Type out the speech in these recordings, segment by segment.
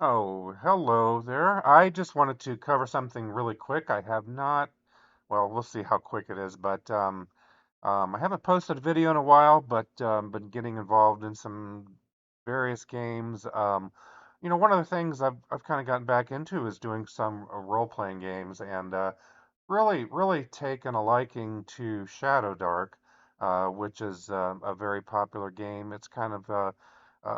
Oh, hello there. I just wanted to cover something really quick. I have not, well, we'll see how quick it is, but I haven't posted a video in a while, but been getting involved in some various games. One of the things I've kind of gotten back into is doing some role-playing games, and really taken a liking to Shadowdark, which is a very popular game. It's kind of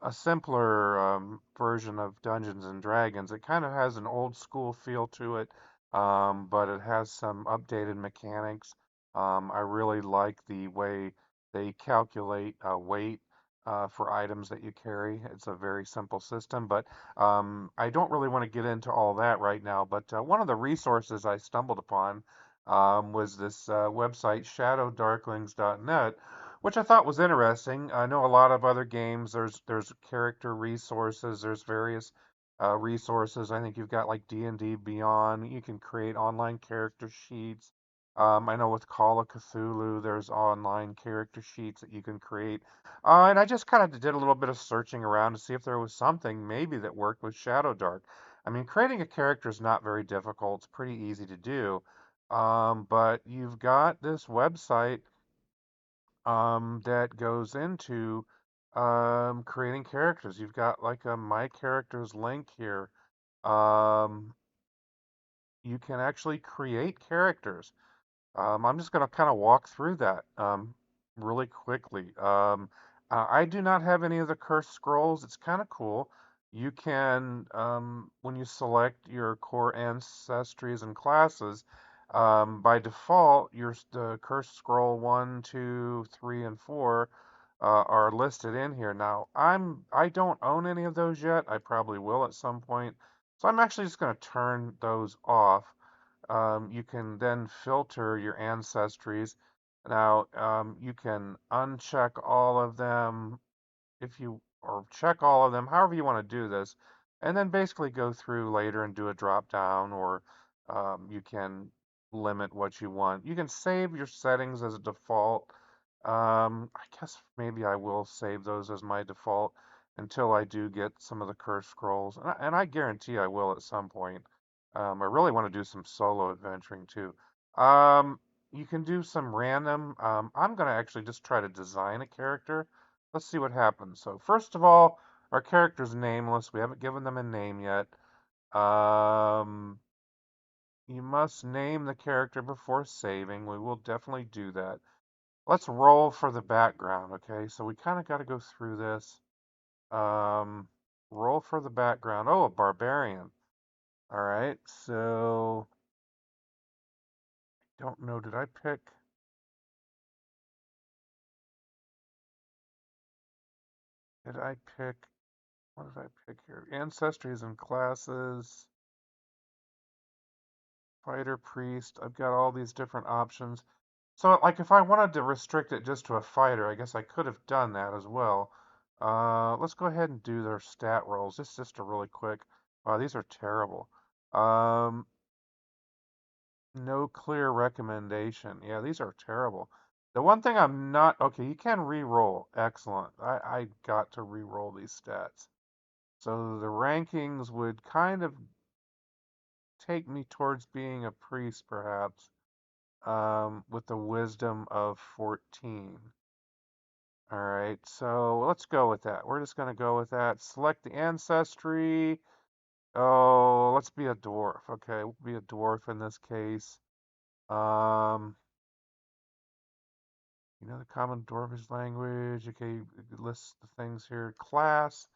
a simpler version of Dungeons and Dragons. It kind of has an old school feel to it, but it has some updated mechanics. I really like the way they calculate weight for items that you carry. It's a very simple system, but I don't really want to get into all that right now. But one of the resources I stumbled upon was this website, ShadowDarklings.net, which I thought was interesting. I know a lot of other games. There's character resources. There's various resources. I think you've got like D&D Beyond. You can create online character sheets. I know with Call of Cthulhu, there's online character sheets that you can create. And I just kind of did a little bit of searching around to see if there was something maybe that worked with Shadow Dark. I mean, creating a character is not very difficult. It's pretty easy to do. But you've got this website that goes into creating characters. You've got like a My Characters link here. Um, you can actually create characters. I'm just going to kind of walk through that really quickly. I do not have any of the cursed scrolls. It's kind of cool. You can, when you select your core ancestries and classes, by default, the cursed scroll 1, 2, 3, and 4 are listed in here. Now, I don't own any of those yet. I probably will at some point. So I'm actually just going to turn those off. You can then filter your ancestries. Now, you can uncheck all of them if you, or check all of them, however you want to do this, and then basically go through later and do a drop down, or you can limit what you want. You can save your settings as a default. I guess maybe I will save those as my default until I do get some of the cursed scrolls, and I guarantee I will at some point. I really want to do some solo adventuring too. Um, you can do some random. I'm going to actually just try to design a character. Let's see what happens. So first of all, our character's nameless. We haven't given them a name yet. Um, you must name the character before saving. We will definitely do that. Let's roll for the background, okay? So we kind of got to go through this. Um, roll for the background. Oh, a barbarian. All right. So don't know. Did I pick? Did I pick? What did I pick here? Ancestries and classes. Fighter, priest. I've got all these different options. So, like, if I wanted to restrict it just to a fighter, I guess I could have done that as well. Let's go ahead and do their stat rolls. This is just a really quick. Wow, these are terrible. Um, no clear recommendation. Yeah, these are terrible. The one thing I'm not, okay, you can re-roll. Excellent. I got to re-roll these stats. So the rankings would kind of take me towards being a priest, perhaps, with the wisdom of 14. All right, so let's go with that. We're just going to go with that. Select the ancestry. Oh, let's be a dwarf. Okay, we'll be a dwarf in this case. Um, the common dwarvish language. Okay, it lists the things here. Class.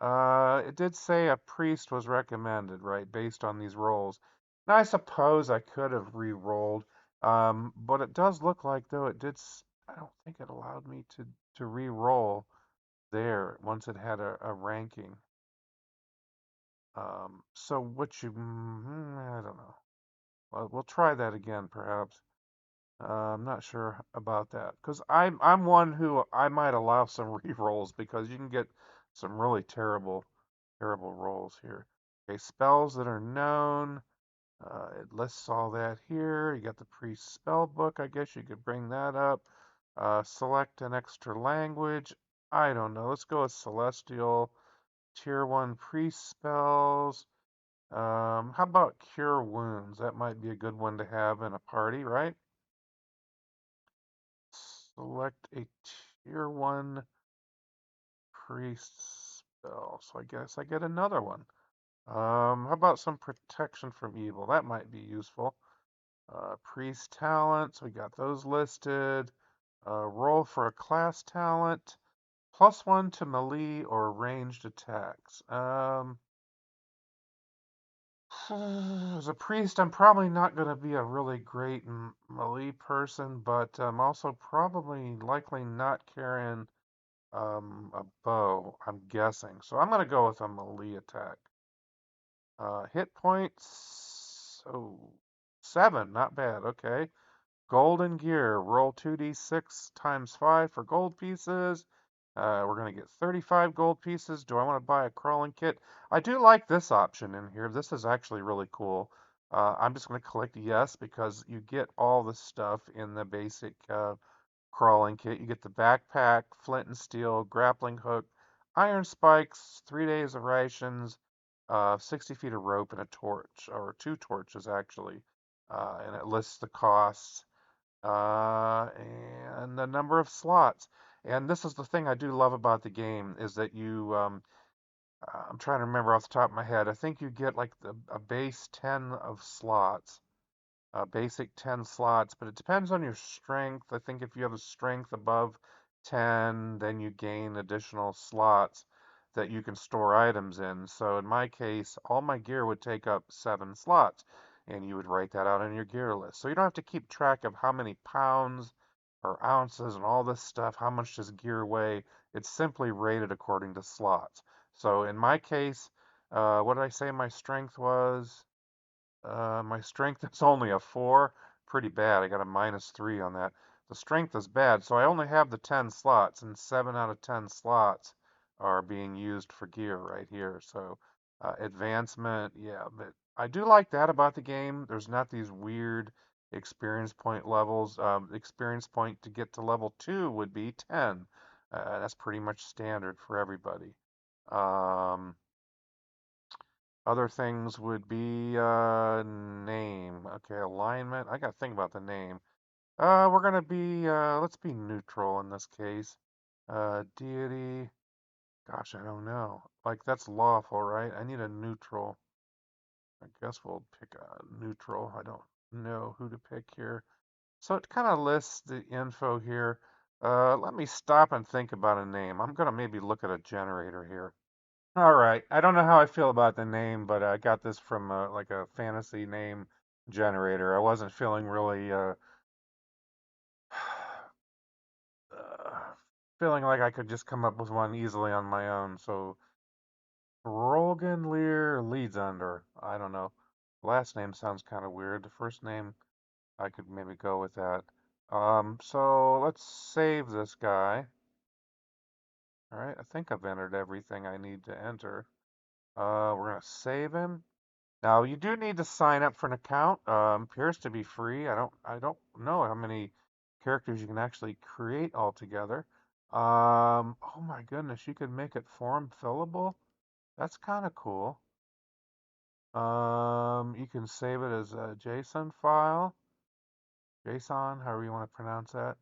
It did say a priest was recommended, right, based on these rolls. Now, I suppose I could have re-rolled, but it does look like, though, it did. I don't think it allowed me to re-roll there once it had a ranking. So what I don't know. Well, we'll try that again, perhaps. I'm not sure about that because I'm one who I might allow some re-rolls because you can get some really terrible rolls here. Okay, spells that are known. It lists all that here. You got the priest spell book. I guess you could bring that up. Select an extra language. I don't know. Let's go with celestial. Tier 1 priest spells. How about Cure Wounds? That might be a good one to have in a party, right? Select a Tier 1 priest spell. So I guess I get another one. How about some protection from evil? That might be useful. Priest talents, we got those listed. Roll for a class talent. +1 to melee or ranged attacks. As a priest, I'm probably not going to be a really great melee person, but I'm also probably likely not carrying a bow, I'm guessing. So I'm going to go with a melee attack. Hit points. Oh, 7, not bad. Okay. Golden gear. Roll 2d6 times 5 for gold pieces. We're going to get 35 gold pieces. Do I want to buy a crawling kit? I do like this option in here. This is actually really cool. I'm just going to click yes because you get all the stuff in the basic crawling kit. You get the backpack, flint and steel, grappling hook, iron spikes, 3 days of rations, 60 feet of rope, and a torch, or two torches actually. And it lists the costs and the number of slots. And this is the thing I do love about the game is that I'm trying to remember off the top of my head. I think you get like a base 10 of slots, basic 10 slots, but it depends on your strength. I think if you have a strength above 10, then you gain additional slots that you can store items in. So in my case, all my gear would take up 7 slots, and you would write that out on your gear list. So you don't have to keep track of how many pounds or ounces and all this stuff, how much does gear weigh. It's simply rated according to slots. So in my case, what did I say my strength was? My strength is only a 4. Pretty bad. I got a -3 on that. The strength is bad, so I only have the 10 slots, and 7 out of 10 slots are being used for gear right here. So, advancement, yeah, but I do like that about the game. There's not these weird experience point levels. Experience point to get to level 2 would be 10. That's pretty much standard for everybody. Um, Other things would be name. Okay, alignment. I gotta think about the name. We're gonna be let's be neutral in this case. Deity. Gosh, I don't know. Like that's lawful, right? I need a neutral. I guess we'll pick a neutral. I don't know who to pick here. So it kind of lists the info here. Let me stop and think about a name. I'm gonna maybe look at a generator here. All right. I don't know how I feel about the name, but I got this from like a fantasy name generator. I wasn't feeling really uh, feeling like I could just come up with one easily on my own. So Rogan Lear leads under. I don't know. Last name sounds kind of weird. The first name I could maybe go with that. So let's save this guy. All right. I think I've entered everything I need to enter. We're gonna save him. Now you do need to sign up for an account. Appears to be free. I don't know how many characters you can actually create altogether. Oh my goodness, you can make it form fillable. That's kind of cool. You can save it as a JSON file. JSON, however you want to pronounce that.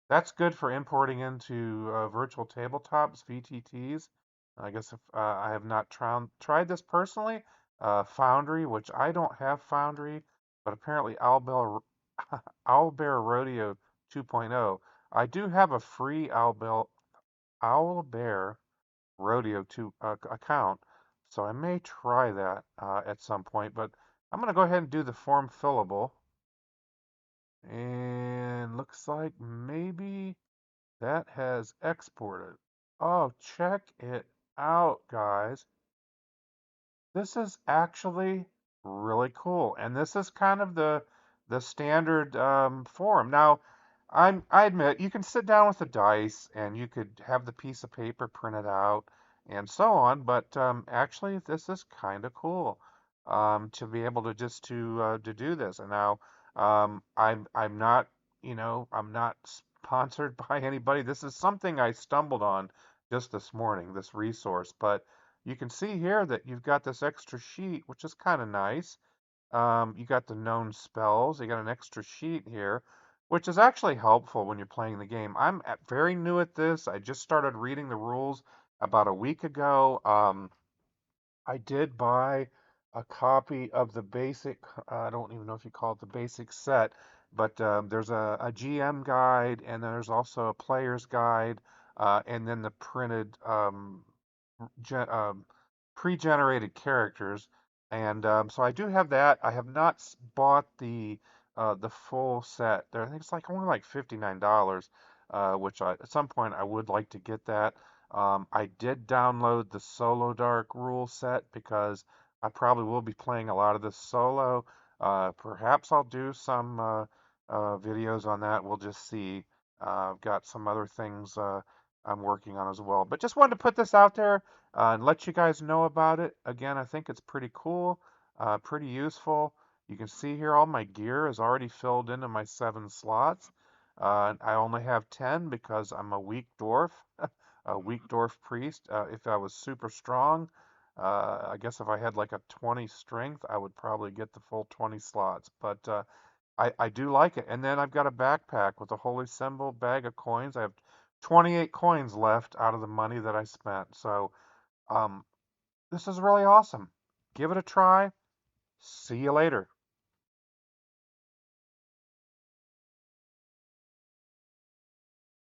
That's good for importing into virtual tabletops, VTTs. I guess if I have not tried this personally, Foundry, which I don't have Foundry, but apparently Owlbear Rodeo 2.0. I do have a free Owlbear Rodeo 2 account, so I may try that at some point. But I'm going to go ahead and do the form fillable. And looks like maybe that has exported. Oh, check it out, guys. This is actually really cool, and this is kind of the standard form. Now, I admit you can sit down with the dice and you could have the piece of paper printed out and so on, but actually this is kind of cool to be able to just to do this. And now I'm not I'm not sponsored by anybody. This is something I stumbled on just this morning, this resource, but you can see here that you've got this extra sheet, which is kind of nice. You got the known spells. You got an extra sheet here, which is actually helpful when you're playing the game. Very new at this. I just started reading the rules about a week ago. I did buy a copy of the basic, I don't even know if you call it the basic set, but there's a GM guide, and then there's also a player's guide, and then the printed gen, pre-generated characters. And so I do have that. I have not bought the full set. There, I think it's like only like $59, which at some point I would like to get that. I did download the Solo Dark rule set because I probably will be playing a lot of this solo. Perhaps I'll do some videos on that. We'll just see. I've got some other things I'm working on as well. But just wanted to put this out there and let you guys know about it. Again, I think it's pretty cool, pretty useful. You can see here all my gear is already filled into my 7 slots. I only have 10 because I'm a weak dwarf, a weak dwarf priest. If I was super strong, I guess if I had like a 20 strength, I would probably get the full 20 slots. But I do like it. And then I've got a backpack with a holy symbol, bag of coins. I have 28 coins left out of the money that I spent. So um, this is really awesome. Give it a try. See you later.